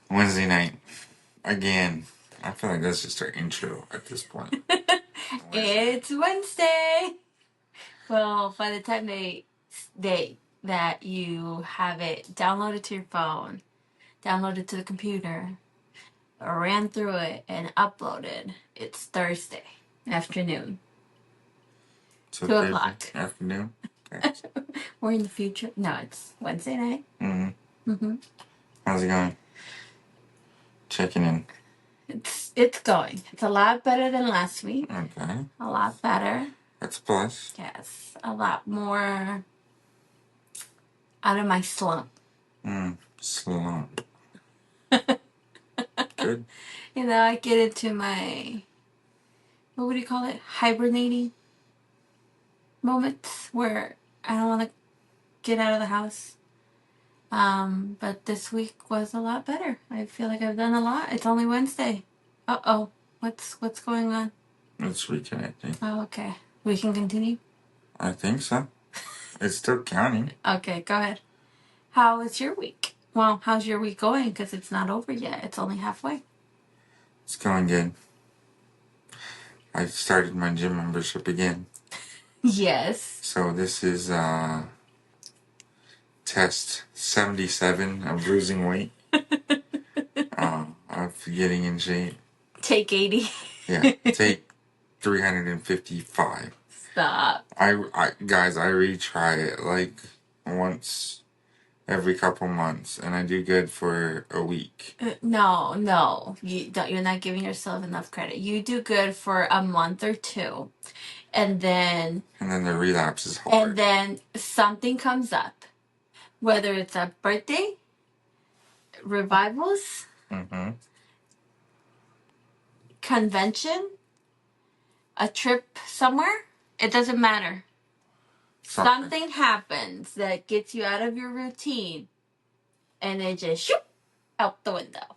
Wednesday night. Again. I feel like that's just our intro at this point. It's Wednesday. Well, by the time that you have it downloaded to your phone, downloaded to the computer, or ran through it and uploaded, it's Thursday afternoon. So 2 o'clock. afternoon. Okay. We're in the future. No, it's Wednesday night. Mm-hmm. How's it going? Checking in. It's going. It's a lot better than last week. Okay. A lot better. That's a plus. Yes. A lot more out of my slump. Slump. Good. I get into my, what would you call it? Hibernating moments where I don't want to get out of the house. But this week was a lot better. I feel like I've done a lot. It's only Wednesday. Uh-oh. What's going on? It's reconnecting. Oh, okay. We can continue? I think so. It's still counting. Okay, go ahead. How was your week? Well, how's your week going? Because it's not over yet. It's only halfway. It's going good. I started my gym membership again. Yes. So this is test 77 of losing weight. Of getting in shape. Take 80. Yeah, take 355. Stop. I guys, I retry it like once every couple months, and I do good for a week. No. You're not giving yourself enough credit. You do good for a month or two. And then the relapse is hard. And then something comes up. Whether it's a birthday, revivals, convention, a trip somewhere, it doesn't matter. Something happens that gets you out of your routine, and it just shoop out the window.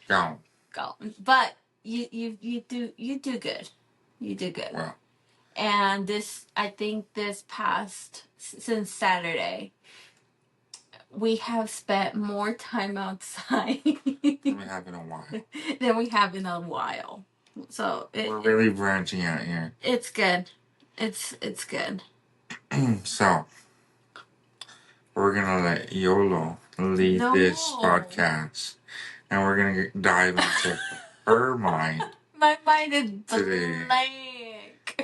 Go. But you do good. You do good. Wow. And I think since Saturday, we have spent more time outside than we have in a while. So we're really branching out here. It's good. It's good. So we're gonna let YOLO lead this podcast, and we're gonna dive into her mind. My mind is blank.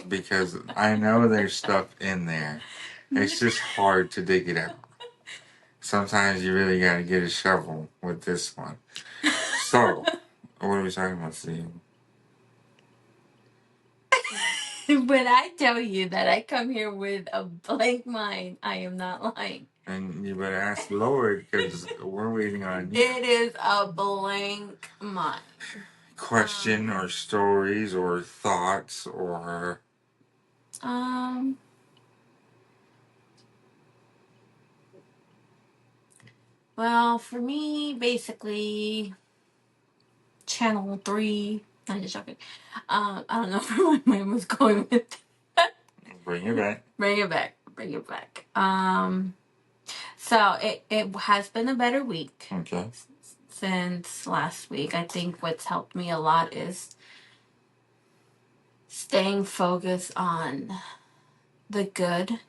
Because I know there's stuff in there. It's just hard to dig it out. Sometimes you really gotta get a shovel with this one. So, what are we talking about, Steve? When I tell you that I come here with a blank mind, I am not lying. And you better ask the Lord, because we're waiting on you. It is a blank mind. Question or stories or thoughts or... Well, for me, basically, Channel 3. I'm just joking. I don't know where my mind was going with that. Bring it back. Bring it back. So it has been a better week. Okay. Since last week. I think what's helped me a lot is staying focused on the good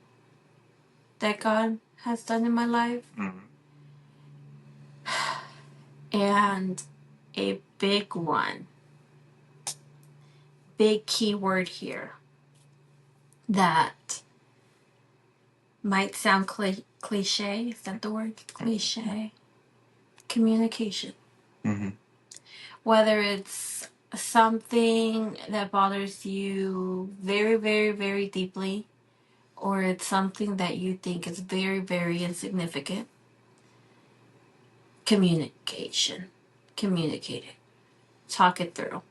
that God has done in my life. Mm-hmm. And a big key word here that might sound cliche. Is that the word? Cliche. Communication. Mm-hmm. Whether it's something that bothers you very, very, very deeply, or it's something that you think is very, very insignificant, communicate it. Talk it through.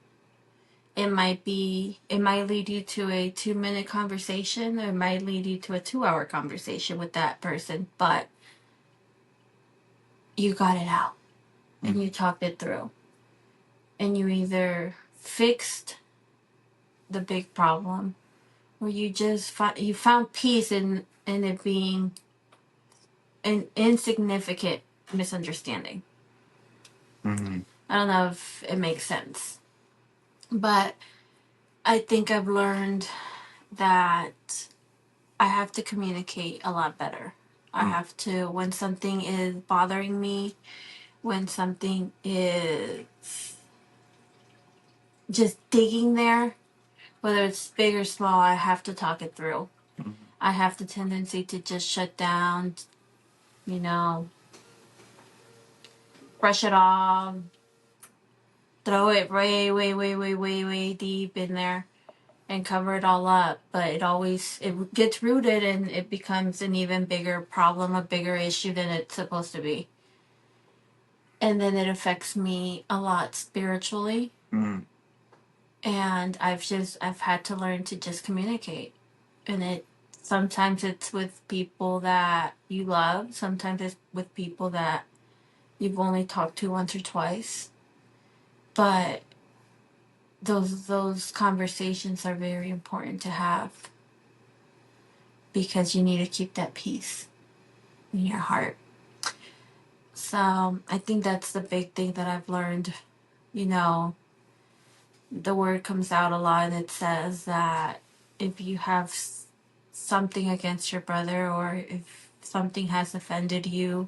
It might lead you to a 2-minute conversation, or it might lead you to a 2-hour conversation with that person, but you got it out and you talked it through. And you either fixed the big problem, or you just found peace in it being an insignificant misunderstanding. Mm-hmm. I don't know if it makes sense. But I think I've learned that I have to communicate a lot better. I have to, when something is bothering me, when something is just digging there, whether it's big or small, I have to talk it through. Mm-hmm. I have the tendency to just shut down, you know, brush it off, throw it way deep in there and cover it all up. But it gets rooted and it becomes an even bigger problem, a bigger issue than it's supposed to be. And then it affects me a lot spiritually. Mm-hmm. And I've had to learn to just communicate. And sometimes it's with people that you love, sometimes it's with people that you've only talked to once or twice. But those conversations are very important to have because you need to keep that peace in your heart. So I think that's the big thing that I've learned. You know, the word comes out a lot and it says that if you have something against your brother, or if something has offended you,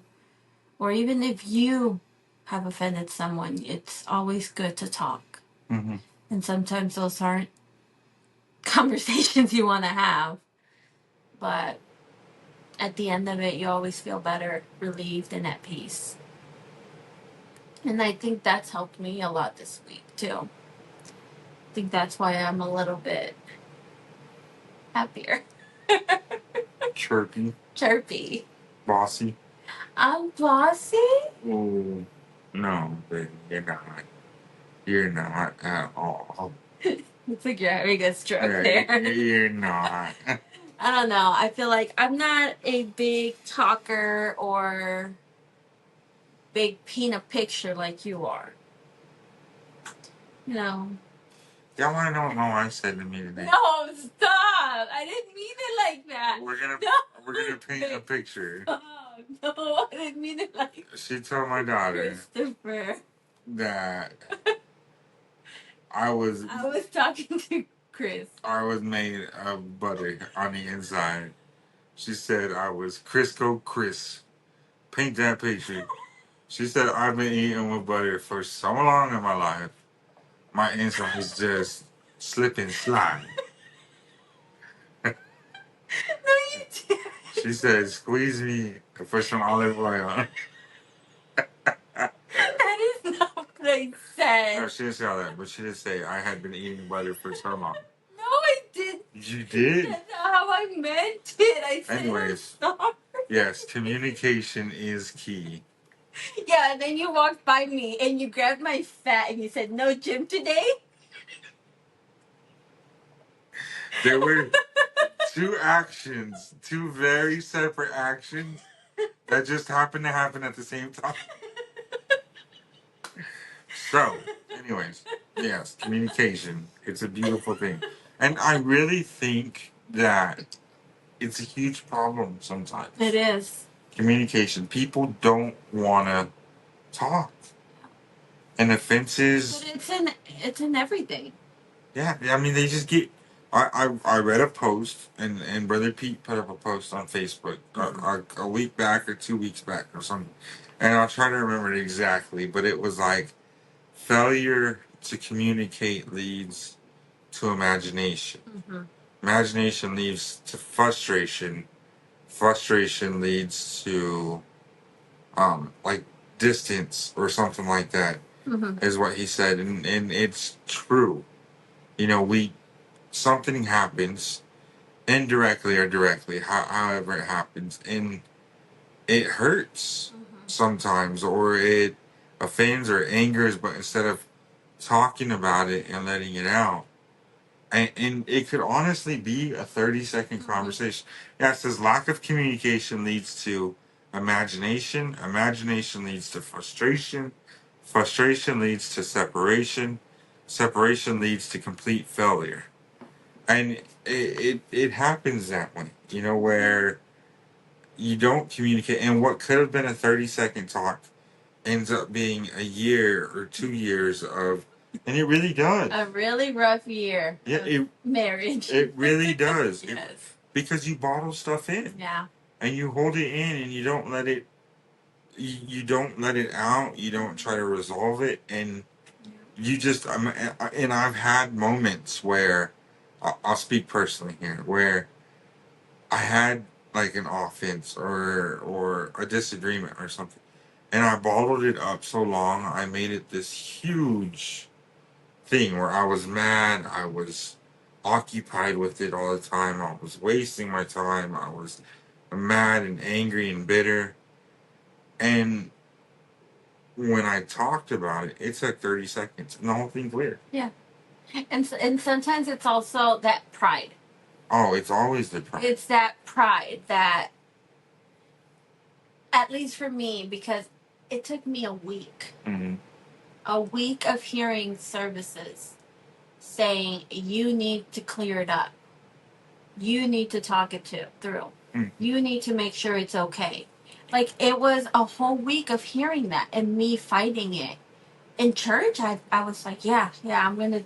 or even if you have offended someone, it's always good to talk. Mm-hmm. And sometimes those aren't conversations you want to have, but at the end of it, you always feel better, relieved, and at peace. And I think that's helped me a lot this week, too. I think that's why I'm a little bit happier. Chirpy. Chirpy. Bossy. I'm bossy? Oh, no, baby, you're not. You're not at all. It's like you're having a stroke Right, there. you're not. I don't know. I feel like I'm not a big talker or big paint a picture like you are. You know. Y'all want to know what my wife said to me today? No, stop! I didn't mean it like that. We're gonna paint a picture. Stop. No, I didn't mean it like She told my daughter Christopher that I was talking to Chris. made of butter on the inside. She said I was Crisco Chris. Paint that picture. She said I've been eating with butter for so long in my life. My insides just slip and slide. No, you didn't. She said, squeeze me for some olive oil. That is not what I said. No, she didn't say all that, but she did say I had been eating butter for so long. No, I didn't. You did? That's not how I meant it. I said Anyways, I'm sorry. yes, communication is key. Yeah, and then you walked by me and you grabbed my fat and you said, "No gym today?" There were two actions, two very separate actions that just happened to happen at the same time. So, anyways, yes, communication. It's a beautiful thing. And I really think that it's a huge problem sometimes. It is. Communication. People don't want to talk. And offenses. But it's in everything. Yeah, I mean, they just get. I read a post, and Brother Pete put up a post on Facebook a week back or 2 weeks back or something. And I'll try to remember it exactly, but it was like failure to communicate leads to imagination. Mm-hmm. Imagination leads to frustration. Frustration leads to like distance or something like that. Mm-hmm. Is what he said, and it's true. You know, something happens indirectly or directly, however it happens, and it hurts sometimes, or it offends or angers, but instead of talking about it and letting it out, and it could honestly be a 30-second conversation. Yeah, it says lack of communication leads to imagination. Imagination leads to frustration. Frustration leads to separation. Separation leads to complete failure. And it happens that way, you know, where you don't communicate. And what could have been a 30-second talk ends up being a year or 2 years of, and it really does. A really rough year. Yeah, marriage. It really does. Yes. Because you bottle stuff in. Yeah. And you hold it in, and you don't let it. You don't let it out. You don't try to resolve it, and you just. And I've had moments where, I'll speak personally here, where I had like an offense or a disagreement or something, and I bottled it up so long I made it this huge thing where I was mad, I was occupied with it all the time, I was wasting my time, I was mad and angry and bitter. And when I talked about it, it took 30 seconds and the whole thing cleared. Yeah. And sometimes it's also that pride. Oh, it's always the pride. It's that pride that, at least for me, because it took me a week. Mm-hmm. A week of hearing services saying, you need to clear it up. You need to talk it through. Mm. You need to make sure it's okay. Like, it was a whole week of hearing that and me fighting it. In church, I was like, yeah, I'm going to,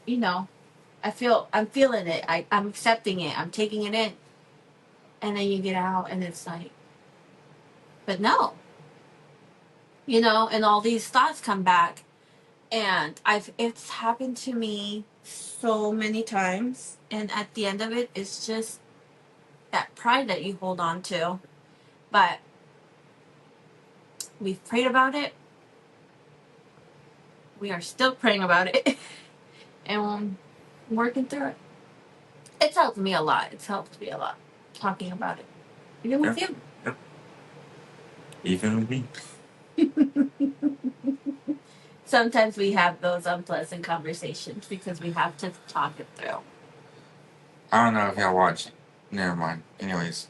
I'm feeling it. I'm accepting it. I'm taking it in. And then you get out and it's like, but no. And all these thoughts come back. And it's happened to me so many times. And at the end of it, it's just that pride that you hold on to. But we've prayed about it. We are still praying about it. And we're working through it. It's helped me a lot. It's helped me a lot talking about it. Even with you. Yeah. Even with me. Sometimes we have those unpleasant conversations because we have to talk it through. I don't know if y'all watch. Never mind. Anyways.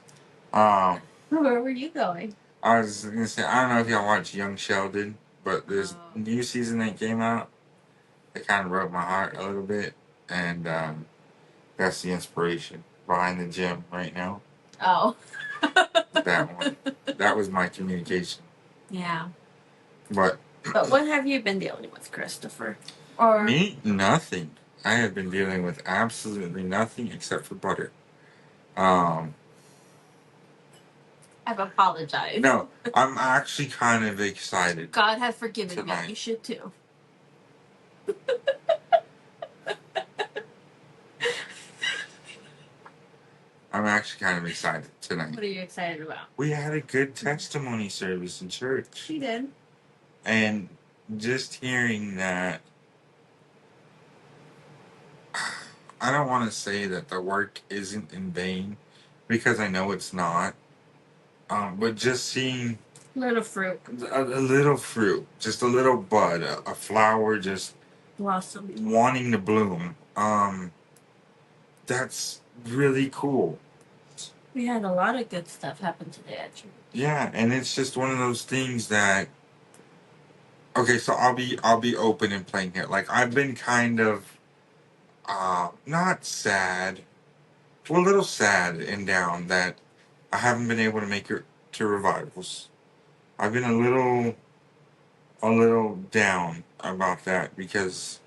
Where were you going? I was going to say, I don't know if y'all watch Young Sheldon, but there's a new season that came out. It kind of broke my heart a little bit. And that's the inspiration behind the gym right now. Oh. That one. That was my communication. Yeah. But what have you been dealing with, Christopher? Or me? Nothing. I have been dealing with absolutely nothing except for butter. I've apologized. No, I'm actually kind of excited. God has forgiven tonight. me. You should too. I'm actually kind of excited tonight. What are you excited about? We had a good testimony service in church. We did. And just hearing that, I don't want to say that the work isn't in vain, because I know it's not. But just seeing little fruit, a little fruit, just a little bud, a flower just blossom, wanting to bloom. That's really cool. We had a lot of good stuff happen today at church. Yeah, and it's just one of those things that. Okay, so I'll be open and plain here. Like, I've been kind of not sad, well, a little sad and down that I haven't been able to make it to revivals. I've been a little down about that because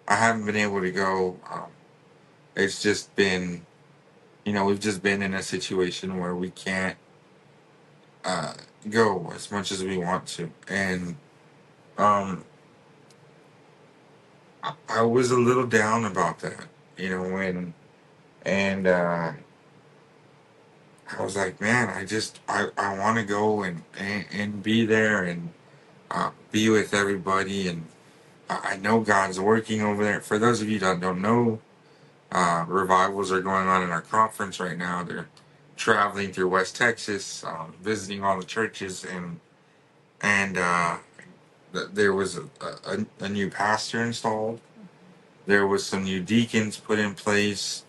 I haven't been able to go. It's just been, we've just been in a situation where we can't go as much as we want to, and I was a little down about that, and I was like, man, I want to go and be there and be with everybody, and I know God's working over there. For those of you that don't know, revivals are going on in our conference right now. They're traveling through West Texas, visiting all the churches, and there was a new pastor installed. There was some new deacons put in place.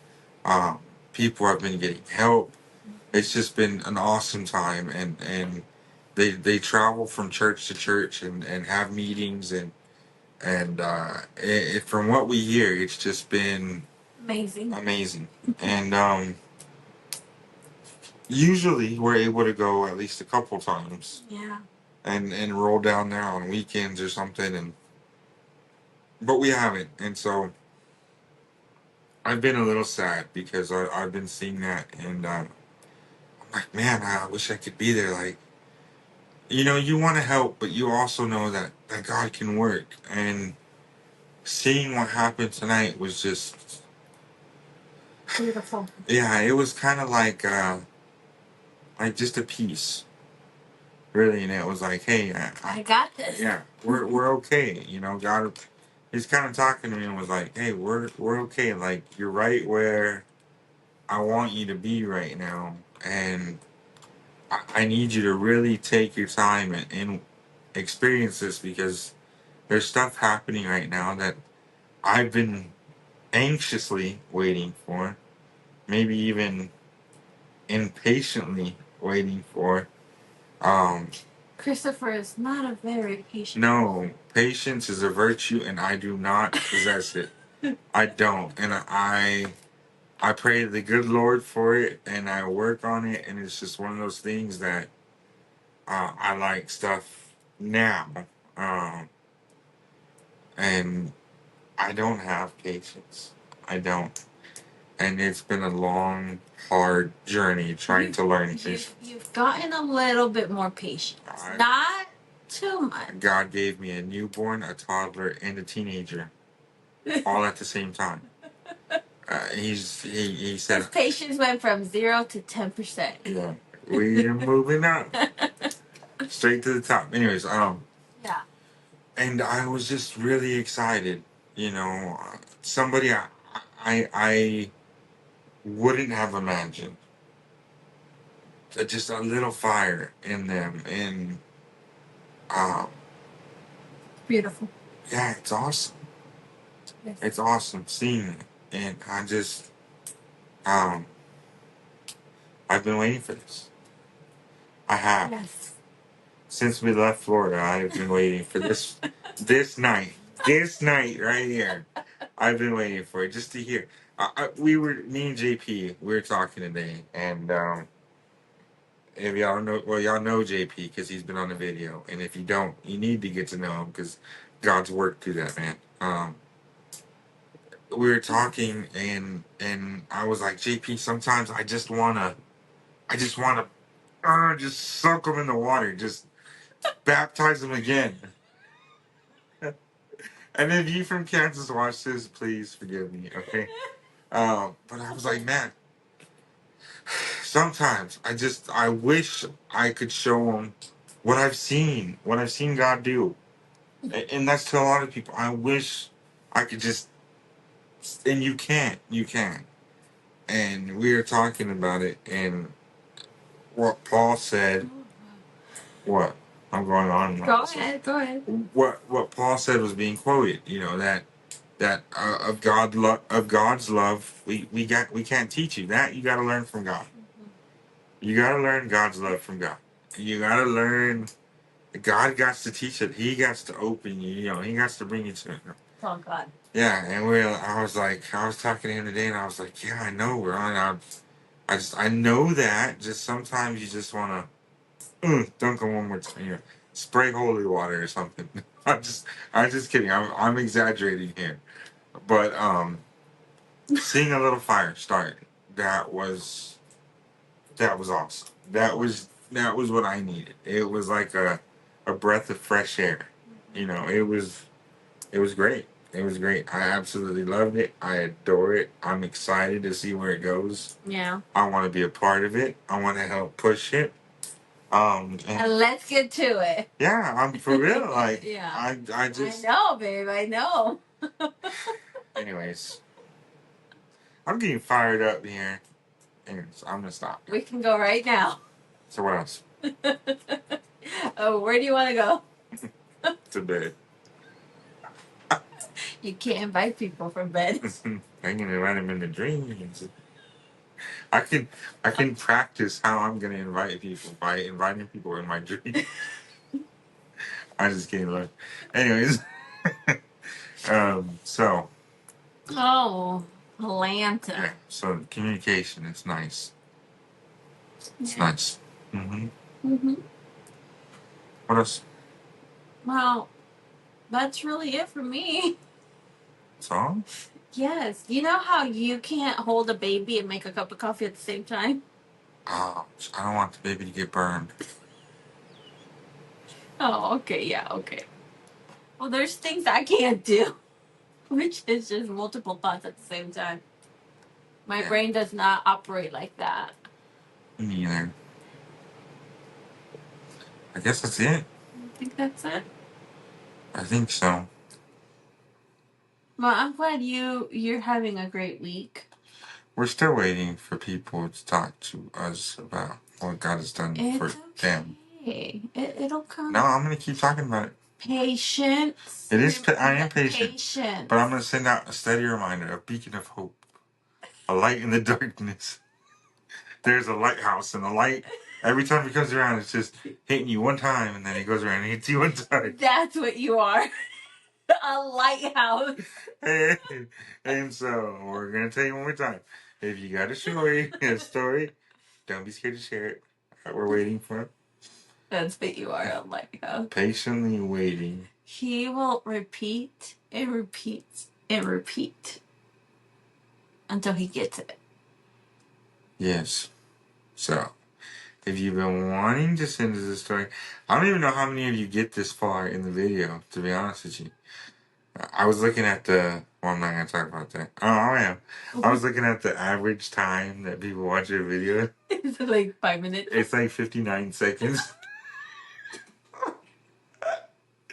People have been getting help. It's just been an awesome time, and they travel from church to church and have meetings, and from what we hear, it's just been amazing. And usually we're able to go at least a couple times. Yeah. and roll down there on weekends or something, but we haven't, and so I've been a little sad because I've been seeing that, and I'm like, man, I wish I could be there. Like, you want to help, but you also know that God can work, and seeing what happened tonight was just Beautiful. yeah, it was kind of like just a piece, really, and it was like, hey, I got this. yeah, we're okay, God, he's kind of talking to me and was like, hey, we're okay, like you're right where I want you to be right now, and I need you to really take your time and experience this because there's stuff happening right now that I've been anxiously waiting for, maybe even impatiently waiting for. Um, Christopher is not a very patient. no, patience is a virtue, and I do not possess it. I don't, and I pray to the good Lord for it, and I work on it, and it's just one of those things that I like stuff now, um, and I don't have patience. I don't. And it's been a long, hard journey trying to learn patience. You've gotten a little bit more patient. Not too much. God gave me a newborn, a toddler, and a teenager, all at the same time. He said his patience went from 0 to 10%. Yeah, we are moving up straight to the top. Anyways, Yeah. and I was just really excited. Somebody I wouldn't have imagined. Just a little fire in them, and um, Beautiful. yeah, it's awesome. Yes. It's awesome seeing it, and I just um, I've been waiting for this. I have. Yes. Since we left Florida, I've been waiting for this night. This night right here. I've been waiting for it just to hear. Me and JP, we were talking today, and if y'all know, well, y'all know JP because he's been on the video, and if you don't, you need to get to know him because God's worked through that man. We were talking, and I was like, JP, sometimes I just wanna, just soak him in the water, just baptize him again. And if you from Kansas watch this, please forgive me, okay? But I was like, man, sometimes I wish I could show them what I've seen God do, and that's to a lot of people. I wish I could just, and you can't. And we were talking about it, and what Paul said. What I'm going on. Go ahead. Go ahead. What Paul said was being quoted. That of God's love, we can't teach you that. You got to learn from God. You got to learn God's love from God. You got to learn. God got to teach it. He got to open you. He got to bring you to it. Oh God. Yeah, and I was talking to him today, and I was like, yeah, I know, we're on. I know that. Just sometimes you just want to dunk him one more time. Spray holy water or something. I'm just kidding. I'm exaggerating here, but seeing a little fire start, that was awesome. That was what I needed. It was like a breath of fresh air. It was great. It was great. I absolutely loved it. I adore it. I'm excited to see where it goes. Yeah. I want to be a part of it. I want to help push it. And let's get to it. Yeah, I'm for real. Like, yeah. I just. I know, babe. I know. Anyways, I'm getting fired up here. Anyways, I'm gonna stop. We can go right now. So what else? Oh, where do you want to go? To bed. You can't invite people from bed. I can invite them in the dreams. I can practice how I'm gonna invite people by inviting people in my dreams. I just can't look. Anyways, so. Oh, Atlanta. Yeah. So communication, it's nice. It's nice. Mhm. Mhm. What What else? Well, that's really it for me. Song? Yes. You know how you can't hold a baby and make a cup of coffee at the same time? Oh, I don't want the baby to get burned. Oh, okay. Yeah, okay. Well, there's things I can't do, which is just multiple thoughts at the same time. My Yeah. brain does not operate like that. Me neither. I guess that's it. I think that's it. I think so. Well, I'm glad you're having a great week. We're still waiting for people to talk to us about what God has done for them. It'll come. No, I'm gonna keep talking about it. Patience. It is. I am patient, Patience. but I'm gonna send out a steady reminder, a beacon of hope, a light in the darkness. There's a lighthouse, and the light every time it comes around, it's just hitting you one time, and then it goes around and hits you one time. That's what you are. A lighthouse. And so we're gonna tell you one more time. If you got a story, don't be scared to share it. We're waiting for it. That's what you are, a lighthouse. Patiently waiting. He will repeat and repeat and repeat until he gets it. Yes. So, if you've been wanting to send us a story, I don't even know how many of you get this far in the video, to be honest with you. I was looking at the. Well, I'm not going to talk about that. Oh, I am. I was looking at the average time that people watch your video. It's like 5 minutes. It's like 59 seconds.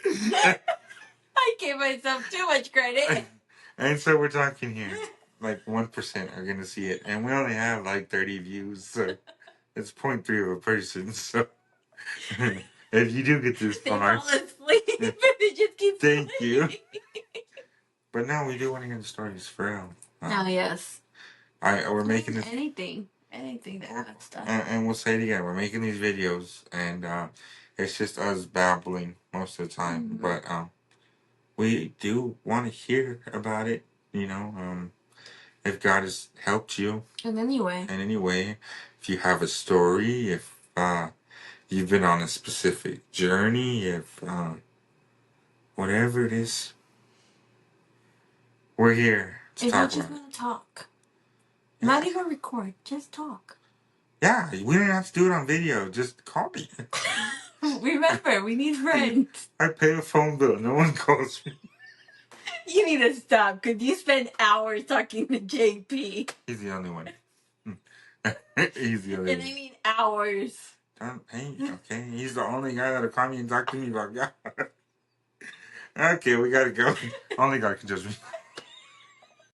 I gave myself too much credit. And so we're talking here. Like 1% are going to see it. And we only have like 30 views. So it's 0.3 of a person. So if you do get this far. They fall asleep. They just keep Thank you. sleeping. But no, we do want to hear the stories for real. Oh, yes. We're making this. Anything that has done. And we'll say it again. We're making these videos. And it's just us babbling most of the time. Mm-hmm. But we do want to hear about it. You know, if God has helped you in any way, if you have a story, if you've been on a specific journey, if whatever it is, we're here to if talk you just about it. want to talk, not even record, just talk. Yeah, we don't have to do it on video. Just call me. Remember, we need friends. I pay a phone bill. No one calls me. You need to stop, because you spend hours talking to JP. He's the only one. He's the only one. And I mean hours. Hey, okay. He's the only guy that'll call me and talk to me about God. Okay, we gotta go. Only God can judge me.